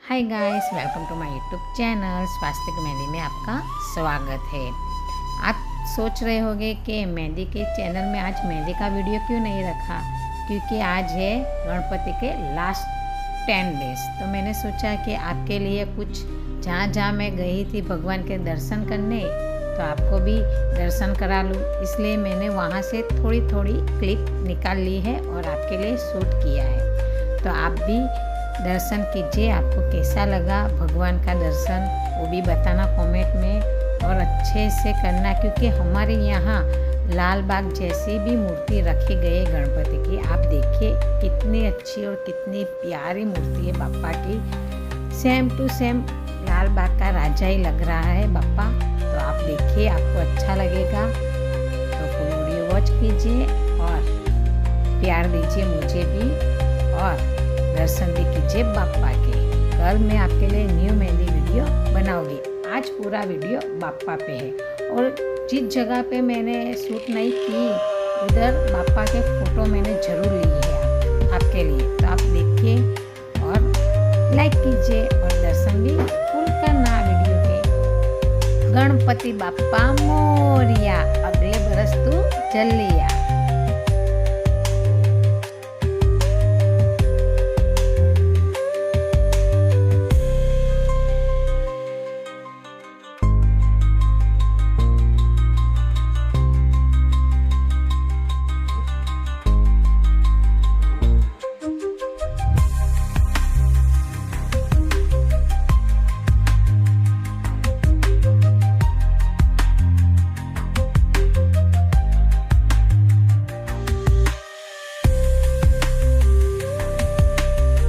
Hi guys, welcome to my YouTube channel स्वास्थ्य की मेहंदी में आपका स्वागत है। आप सोच रहे होंगे कि मेहंदी के चैनल में आज मेहंदी का वीडियो क्यों नहीं रखा, क्योंकि आज है गणपति के लास्ट 10 डेज। तो मैंने सोचा कि आपके लिए कुछ जहाँ मैं गई थी भगवान के दर्शन करने, तो आपको भी दर्शन करा लूँ, इसलिए मैंने वहाँ से थोड़ी क्लिप निकाल ली है और आपके लिए शूट किया है। तो आप भी दर्शन कीजिए। आपको कैसा लगा भगवान का दर्शन वो भी बताना कमेंट में, और अच्छे से करना, क्योंकि हमारे यहाँ लाल बाग जैसी भी मूर्ति रखी गई है गणपति की। आप देखिए कितनी अच्छी और कितनी प्यारी मूर्ति है बाप्पा की। सेम टू सेम लाल बाग का राजा ही लग रहा है बाप्पा। तो आप देखिए, आपको अच्छा लगेगा तो फुल वीडियो वॉच कीजिए और प्यार दीजिए मुझे भी, और दर्शन भी कीजिए बाप्पा के। कल मैं आपके लिए न्यू मेहंदी वीडियो बनाऊंगी। आज पूरा वीडियो बाप्पा पे है, और जिस जगह पे मैंने शूट नहीं की उधर बाप्पा के फोटो मैंने जरूर ली है आपके लिए। तो आप देखिए और लाइक कीजिए और दर्शन भी फुल करना वीडियो के। गणपति बाप्पा मोरिया, अगले बरस तू जल्दी आ।